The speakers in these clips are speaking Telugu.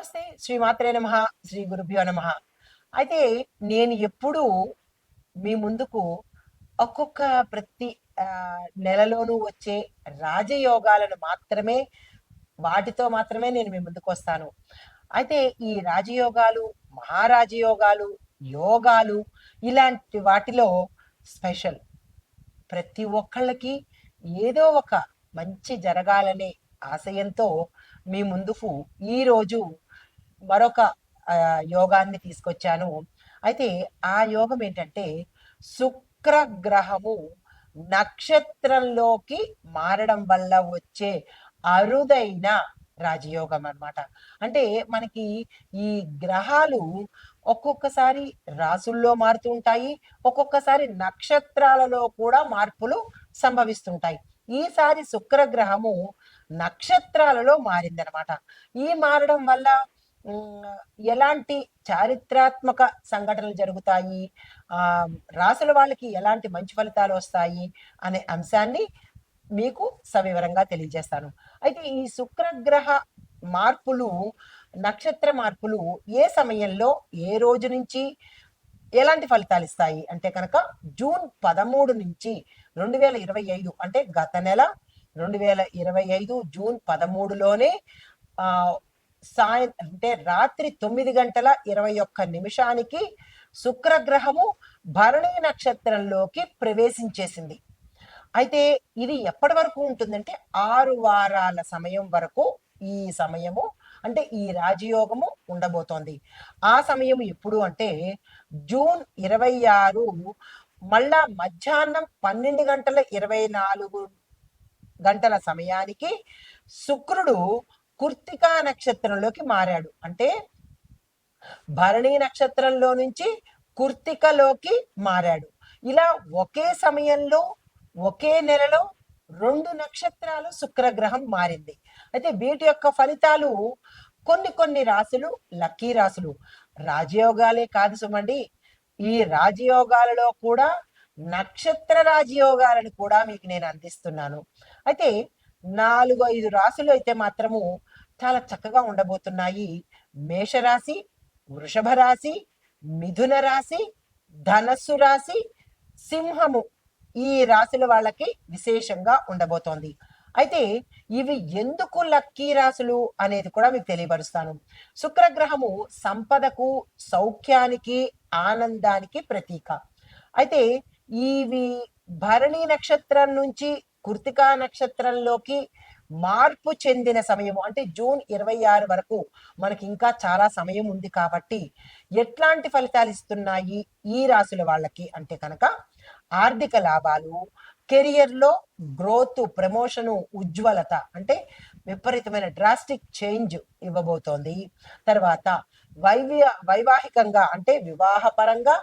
నమస్తే. శ్రీమాత్రే నమః. శ్రీ గురుభ్యో నమః. అయితే నేను ఎప్పుడూ మీ ముందుకు ఒక్కొక్క ప్రతి నెలలోనూ వచ్చే రాజయోగాలను మాత్రమే వాటితో మాత్రమే నేను మీ ముందుకొస్తాను. అయితే ఈ రాజయోగాలు, మహారాజయోగాలు, యోగాలు ఇలాంటి వాటిలో స్పెషల్. ప్రతి ఒక్కళ్ళకి ఏదో ఒక మంచి జరగాలనే ఆశయంతో మీ ముందుకు ఈరోజు మరొక యోగాన్ని తీసుకొచ్చాను. అయితే ఆ యోగం ఏంటంటే శుక్రగ్రహము నక్షత్రంలోకి మారడం వల్ల వచ్చే అరుదైన రాజయోగం అన్నమాట. అంటే మనకి ఈ గ్రహాలు ఒక్కొక్కసారి రాసుల్లో మారుతూ ఉంటాయి. ఒక్కొక్కసారి నక్షత్రాలలో కూడా మార్పులు సంభవిస్తుంటాయి. ఈసారి శుక్రగ్రహము నక్షత్రాలలో మారిందనమాట. ఈ మారడం వల్ల ఎలాంటి చారిత్రాత్మక సంఘటనలు జరుగుతాయి, రాసుల వాళ్ళకి ఎలాంటి మంచి ఫలితాలు వస్తాయి అనే అంశాన్ని మీకు సవివరంగా తెలియజేస్తాను. అయితే ఈ శుక్రగ్రహ మార్పులు, నక్షత్ర మార్పులు ఏ సమయంలో, ఏ రోజు నుంచి ఎలాంటి ఫలితాలు ఇస్తాయి అంటే కనుక జూన్ 13 నుంచి 2025 అంటే గత నెల 2025 జూన్ 13లోనే అంటే రాత్రి 9:21 శుక్రగ్రహము భరణి నక్షత్రంలోకి ప్రవేశించేసింది. అయితే ఇది ఎప్పటి వరకు ఉంటుందంటే 6 వారాల సమయం వరకు ఈ సమయము అంటే ఈ రాజయోగము ఉండబోతోంది. ఆ సమయం ఎప్పుడు అంటే జూన్ 26 మళ్ళా మధ్యాహ్నం 12:24 సమయానికి శుక్రుడు కృత్తికా నక్షత్రంలోకి మారాడు. అంటే భరణి నక్షత్రంలో నుంచి కృత్తికలోకి మారాడు. ఇలా ఒకే సమయంలో ఒకే నెలలో 2 నక్షత్రాలు శుక్రగ్రహం మారింది. అయితే వీటి యొక్క ఫలితాలు కొన్ని రాశులు లక్కీ రాశులు. రాజయోగాలే కాదు సుమండి, ఈ రాజయోగాలలో కూడా నక్షత్ర రాజయోగాలను కూడా మీకు నేను అందిస్తున్నాను. అయితే 4-5 రాశులు అయితే మాత్రము చాలా చక్కగా ఉండబోతున్నాయి. మేషరాశి, వృషభ రాశి, మిథున రాశి, ధనస్సు రాశి, సింహము ఈ రాశుల వాళ్ళకి విశేషంగా ఉండబోతోంది. అయితే ఇవి ఎందుకు లక్కీ రాశులు అనేది కూడా మీకు తెలియపరుస్తాను. శుక్రగ్రహము సంపదకు, సౌఖ్యానికి, ఆనందానికి ప్రతీక. అయితే ఇవి భరణి నక్షత్రం నుంచి కృత్తికా నక్షత్రంలోకి మార్పు చెందిన సమయము అంటే జూన్ 26 వరకు మనకి ఇంకా చాలా సమయం ఉంది. కాబట్టి ఎట్లాంటి ఫలితాలు ఇస్తున్నాయి ఈ రాశుల వాళ్ళకి అంటే కనుక ఆర్థిక లాభాలు, కెరియర్లో గ్రోత్, ప్రమోషను, ఉజ్వలత అంటే విపరీతమైన డ్రాస్టిక్ చేంజ్ ఇవ్వబోతోంది. తర్వాత వైవాహికంగా అంటే వివాహపరంగా,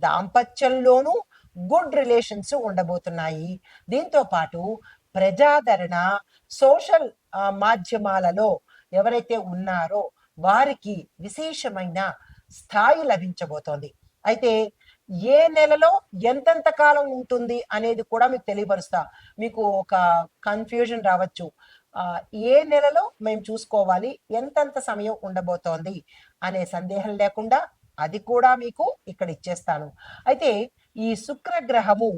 దాంపత్యంలోనూ గుడ్ రిలేషన్స్ ఉండబోతున్నాయి. దీంతో పాటు ప్రజాదరణ, సోషల్ మాధ్యమాలలో ఎవరైతే ఉన్నారో వారికి విశేషమైన స్థాయి లభించబోతోంది. అయితే ఏ నెలలో ఎంతెంత కాలం ఉంటుంది అనేది కూడా మీకు తెలియపరుస్తా. మీకు ఒక కన్ఫ్యూజన్ రావచ్చు. ఏ నెలలో మేము చూసుకోవాలి, ఎంతెంత సమయం ఉండబోతోంది అనే సందేహం లేకుండా అది కూడా మీకు ఇక్కడ ఇచ్చేస్తాను. అయితే ఈ శుక్రగ్రహము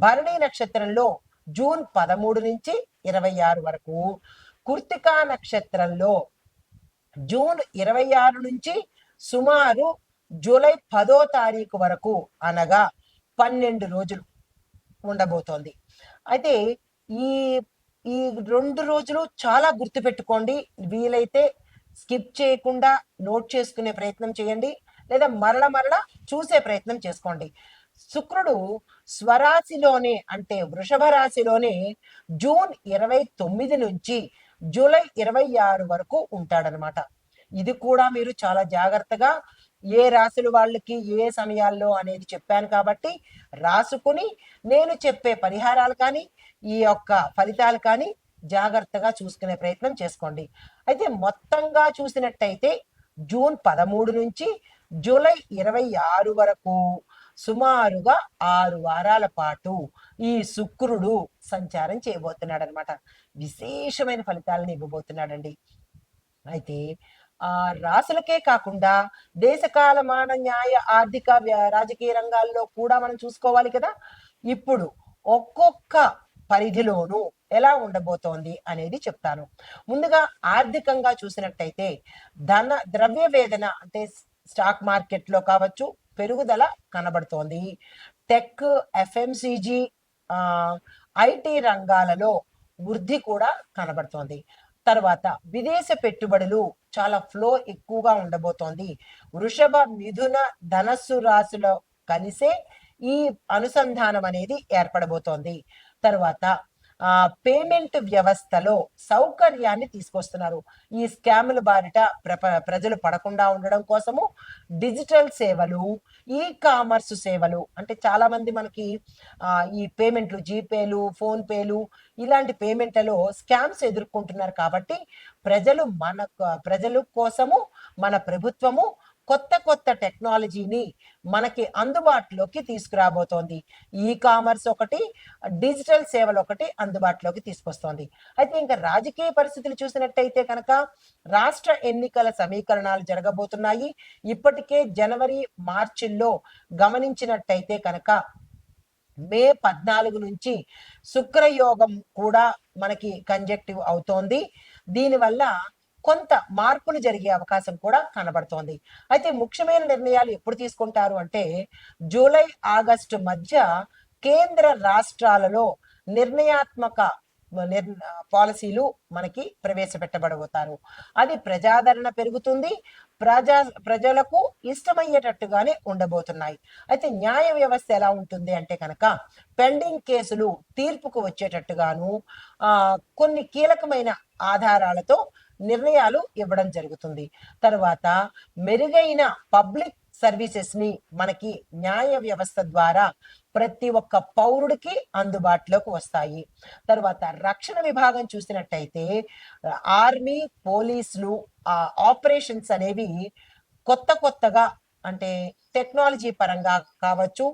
భరణి నక్షత్రంలో జూన్ 13 నుంచి 26 వరకు, కృత్తికా నక్షత్రంలో జూన్ 26 నుంచి సుమారు జూలై 10వ తారీఖు వరకు అనగా 12 రోజులు ఉండబోతోంది. అయితే ఈ ఈ 2 రోజులు చాలా గుర్తుపెట్టుకోండి. వీలైతే స్కిప్ చేయకుండా నోట్ చేసుకునే ప్రయత్నం చేయండి, లేదా మరల చూసే ప్రయత్నం చేసుకోండి. శుక్రుడు స్వరాశిలోనే అంటే వృషభ రాశిలోనే జూన్ 29 నుంచి జూలై 26 వరకు ఉంటాడనమాట. ఇది కూడా మీరు చాలా జాగ్రత్తగా ఏ రాశుల వాళ్ళకి ఏ సమయాల్లో అనేది చెప్పాను కాబట్టి రాసుకుని నేను చెప్పే పరిహారాలు కానీ ఈ యొక్క ఫలితాలు కానీ జాగ్రత్తగా చూసుకునే ప్రయత్నం చేసుకోండి. అయితే మొత్తంగా చూసినట్టయితే జూన్ 13 నుంచి జూలై 26 వరకు సుమారుగా 6 వారాల పాటు ఈ శుక్రుడు సంచారం చేయబోతున్నాడు అనమాట. విశేషమైన ఫలితాలను ఇవ్వబోతున్నాడండి. అయితే రాసులకే కాకుండా దేశకాలమాన న్యాయ ఆర్థిక రాజకీయ రంగాల్లో కూడా మనం చూసుకోవాలి కదా. ఇప్పుడు ఒక్కొక్క పరిధిలోనూ ఎలా ఉండబోతోంది అనేది చెప్తాను. ముందుగా ఆర్థికంగా చూసినట్టయితే ద్రవ్య వేదన అంటే స్టాక్ మార్కెట్లో కావచ్చు పెరుగుదల కనబడుతోంది. టెక్, ఎఫ్ఎంసిజి, ఐటీ రంగాలలో వృద్ధి కూడా కనబడుతోంది. తర్వాత విదేశ పెట్టుబడులు చాలా ఫ్లో ఎక్కువగా ఉండబోతోంది. వృషభ, మిథున, ధనస్సు రాశుల కలిసే ఈ అనుసంధానం అనేది ఏర్పడబోతోంది. తర్వాత పేమెంట్ వ్యవస్థలో సౌకర్యాన్ని తీసుకొస్తున్నారు. ఈ స్కాముల బారిట ప్రజలు పడకుండా ఉండడం కోసము డిజిటల్ సేవలు, ఈ కామర్స్ సేవలు అంటే చాలా మంది మనకి ఈ పేమెంట్లు, జీపేలు, ఫోన్ పేలు ఇలాంటి పేమెంట్లలో స్కామ్స్ ఎదుర్కొంటున్నారు. కాబట్టి ప్రజలు కోసము మన ప్రభుత్వము కొత్త కొత్త టెక్నాలజీని మనకి అందుబాటులోకి తీసుకురాబోతోంది. ఈ కామర్స్ ఒకటి, డిజిటల్ సేవలు ఒకటి అందుబాటులోకి తీసుకొస్తోంది. అయితే ఇంకా రాజకీయ పరిస్థితులు చూసినట్టయితే కనుక రాష్ట్ర ఎన్నికల సమీకరణాలు జరగబోతున్నాయి. ఇప్పటికే జనవరి, మార్చిల్లో గమనించినట్టయితే కనుక మే 14 నుంచి శుక్రయోగం కూడా మనకి కంజెక్టివ్ అవుతోంది. దీనివల్ల కొంత మార్పులు జరిగే అవకాశం కూడా కనబడుతోంది. అయితే ముఖ్యమైన నిర్ణయాలు ఎప్పుడు తీసుకుంటారు అంటే జూలై, ఆగస్టు మధ్య కేంద్ర రాష్ట్రాలలో నిర్ణయాత్మక పాలసీలు మనకి ప్రవేశపెట్టబడబోతారు. అది ప్రజాదరణ పెరుగుతుంది. ప్రజలకు ఇష్టమయ్యేటట్టుగానే ఉండబోతున్నాయి. అయితే న్యాయ వ్యవస్థ ఎలా ఉంటుంది అంటే కనుక పెండింగ్ కేసులు తీర్పుకు వచ్చేటట్టుగాను కొన్ని కీలకమైన ఆధారాలతో నిర్ణయాలు ఇవ్వడం జరుగుతుంది. తర్వాత మెరుగైన పబ్లిక్ సర్వీసెస్ ని మనకి న్యాయ వ్యవస్థ ద్వారా ప్రతి ఒక్క పౌరుడికి అందుబాటులోకి వస్తాయి. తర్వాత రక్షణ విభాగం చూసినట్టయితే ఆర్మీ, పోలీసులు ఆపరేషన్స్ అనేవి కొత్తగా అంటే టెక్నాలజీ పరంగా కావచ్చు,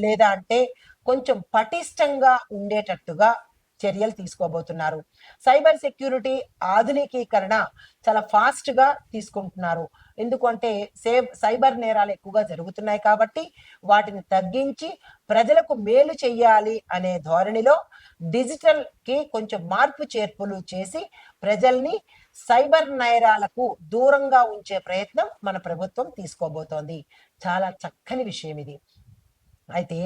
లేదా అంటే కొంచెం పటిష్టంగా ఉండేటట్టుగా చర్యలు తీసుకోబోతున్నారు. సైబర్ సెక్యూరిటీ ఆధునికీకరణ చాలా ఫాస్ట్ గా తీసుకుంటున్నారు. ఎందుకంటే సైబర్ నేరాలు ఎక్కువగా జరుగుతున్నాయి కాబట్టి వాటిని తగ్గించి ప్రజలకు మేలు చెయ్యాలి అనే ధోరణిలో డిజిటల్ కి కొంచెం మార్పు చేర్పులు చేసి ప్రజల్ని సైబర్ నేరాలకు దూరంగా ఉంచే ప్రయత్నం మన ప్రభుత్వం తీసుకోబోతోంది. చాలా చక్కని విషయం ఇది. అయితే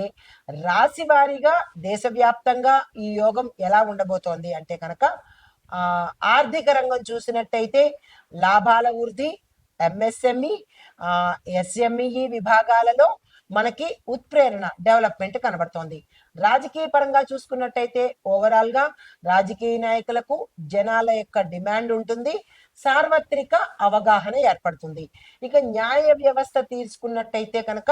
రాశి వారీగా దేశవ్యాప్తంగా ఈ యోగం ఎలా ఉండబోతోంది అంటే కనుక ఆర్థిక రంగం చూసినట్టయితే లాభాల వృద్ధి, ఎంఎస్ఎంఈ, ఎస్ఎంఈ విభాగాలలో మనకి ఉత్ప్రేరణ, డెవలప్మెంట్ కనబడుతోంది. రాజకీయ పరంగా చూసుకున్నట్టయితే ఓవరాల్ గా రాజకీయ నాయకులకు జనాల యొక్క డిమాండ్ ఉంటుంది, సార్వత్రిక అవగాహన ఏర్పడుతుంది. ఇక న్యాయ వ్యవస్థ తీసుకున్నట్టయితే కనుక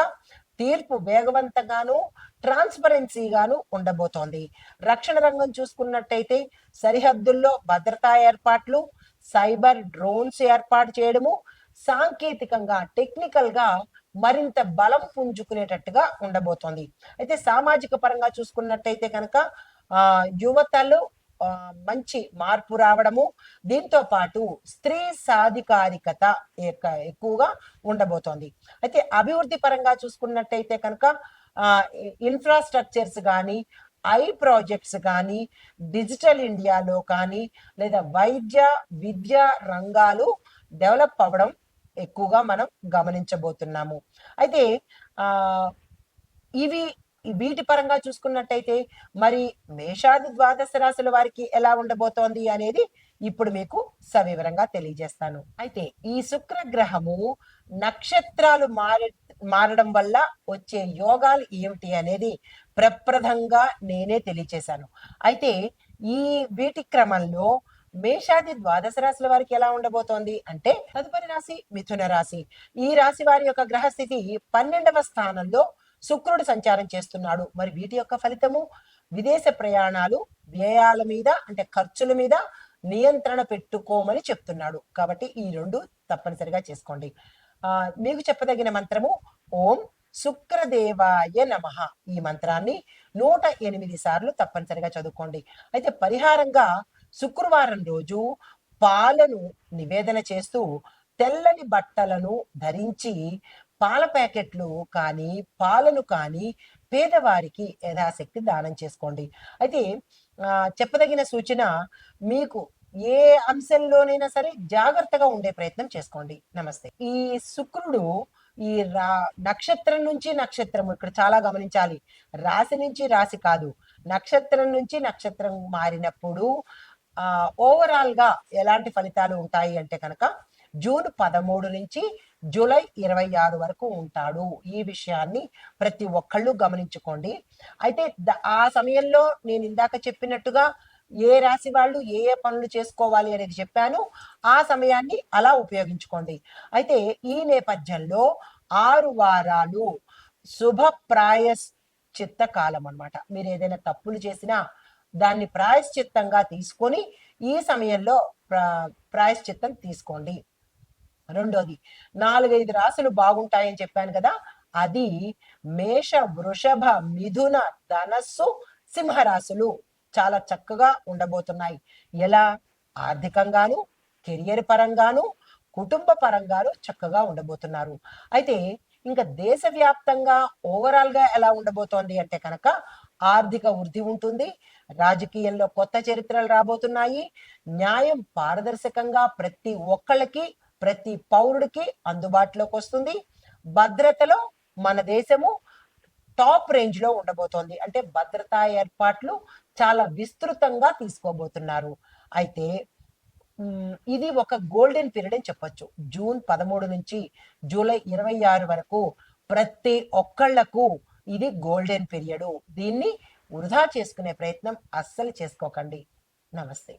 తీర్పు వేగవంతంగాను, ట్రాన్స్పరెన్సీగాను ఉండబోతోంది. రక్షణ రంగం చూసుకున్నట్టయితే సరిహద్దుల్లో భద్రతా ఏర్పాట్లు, సైబర్ డ్రోన్స్ ఏర్పాటు చేయడము, సాంకేతికంగా టెక్నికల్ గా మరింత బలం పుంజుకునేటట్టుగా ఉండబోతోంది. అయితే సామాజిక పరంగా చూసుకున్నట్టయితే కనుక యువతలు మంచి మార్పు రావడము, దీంతో పాటు స్త్రీ సాధికారికత ఎక్కువగా ఉండబోతోంది. అయితే అభివృద్ధి పరంగా చూసుకున్నట్టయితే కనుక ఇన్ఫ్రాస్ట్రక్చర్స్ కానీ, ఐ ప్రాజెక్ట్స్ కానీ, డిజిటల్ ఇండియాలో కానీ, లేదా వైద్య విద్య రంగాలు డెవలప్ అవ్వడం ఎక్కువగా మనం గమనించబోతున్నాము. అయితే వీటి పరంగా చూసుకున్నట్టయితే మరి మేషాది ద్వాదశ రాశుల వారికి ఎలా ఉండబోతోంది అనేది ఇప్పుడు మీకు సవివరంగా తెలియజేస్తాను. అయితే ఈ శుక్రగ్రహము నక్షత్రాలు మారడం వల్ల వచ్చే యోగాలు ఏమిటి అనేది ప్రప్రథంగా నేనే తెలియజేశాను. అయితే వీటి క్రమంలో మేషాది ద్వాదశ రాశుల వారికి ఎలా ఉండబోతోంది అంటే తదుపరి రాశి మిథున రాశి. ఈ రాశి వారి యొక్క గ్రహస్థితి 12వ స్థానంలో శుక్రుడు సంచారం చేస్తున్నాడు. మరి వీటి యొక్క ఫలితము విదేశ ప్రయాణాలు, వ్యయాల మీద అంటే ఖర్చుల మీద నియంత్రణ పెట్టుకోమని చెప్తున్నాడు. కాబట్టి ఈ రెండు తప్పనిసరిగా చేసుకోండి. మీకు చెప్పదగిన మంత్రము ఓం శుక్రదేవాయ నమః. ఈ మంత్రాన్ని 108 సార్లు తప్పనిసరిగా చదువుకోండి. అయితే పరిహారంగా శుక్రవారం రోజు పాలను నివేదన చేస్తూ తెల్లని బట్టలను ధరించి పాల ప్యాకెట్లు కానీ పాలను కానీ పేదవారికి యథాశక్తి దానం చేసుకోండి. అయితే చెప్పదగిన సూచన, మీకు ఏ అంశంలోనైనా సరే జాగ్రత్తగా ఉండే ప్రయత్నం చేసుకోండి. నమస్తే. ఈ శుక్రుడు ఈ నక్షత్రం నుంచి నక్షత్రం, ఇక్కడ చాలా గమనించాలి, రాశి నుంచి రాశి కాదు, నక్షత్రం నుంచి నక్షత్రం మారినప్పుడు ఓవరాల్ గా ఎలాంటి ఫలితాలు ఉంటాయి అంటే కనుక జూన్ 13 నుంచి జూలై 26 వరకు ఉంటాడు. ఈ విషయాన్ని ప్రతి ఒక్కళ్ళు గమనించుకోండి. అయితే ఆ సమయంలో నేను ఇందాక చెప్పినట్టుగా ఏ రాశి వాళ్ళు ఏ ఏ పనులు చేసుకోవాలి అనేది చెప్పాను. ఆ సమయాన్ని అలా ఉపయోగించుకోండి. అయితే ఈ నేపథ్యంలో 6 వారాలు శుభ ప్రాయశ్చిత్త కాలం అన్నమాట. మీరు ఏదైనా తప్పులు చేసినా దాన్ని ప్రాయశ్చిత్తంగా తీసుకొని ఈ సమయంలో ప్రాయశ్చిత్తం తీసుకోండి. రెండోది, 4-5 రాశులు బాగుంటాయని చెప్పాను కదా, అది మేష, వృషభ, మిథున, ధనస్సు, సింహరాశులు చాలా చక్కగా ఉండబోతున్నాయి. ఎలా? ఆర్థికంగాను, కెరియర్ పరంగాను, కుటుంబ పరంగాను చక్కగా ఉండబోతున్నారు. అయితే ఇంకా దేశవ్యాప్తంగా ఓవరాల్ గా ఎలా ఉండబోతోంది అంటే కనుక ఆర్థిక వృద్ధి ఉంటుంది, రాజకీయంలో కొత్త చరిత్రలు రాబోతున్నాయి, న్యాయం పారదర్శకంగా ప్రతి ఒక్కళ్ళకి ప్రతి పౌరుడికి అందుబాటులోకి వస్తుంది, భద్రతలో మన దేశము టాప్ రేంజ్ లో ఉండబోతోంది. అంటే భద్రతా ఏర్పాట్లు చాలా విస్తృతంగా తీసుకోబోతున్నారు. అయితే ఇది ఒక గోల్డెన్ పీరియడ్ అని చెప్పొచ్చు. జూన్ 13 నుంచి జూలై 26 వరకు ప్రతి ఒక్కళ్లకు ఇది గోల్డెన్ పీరియడ్. దీన్ని వృధా చేసుకునే ప్రయత్నం అస్సలు చేసుకోకండి. నమస్తే.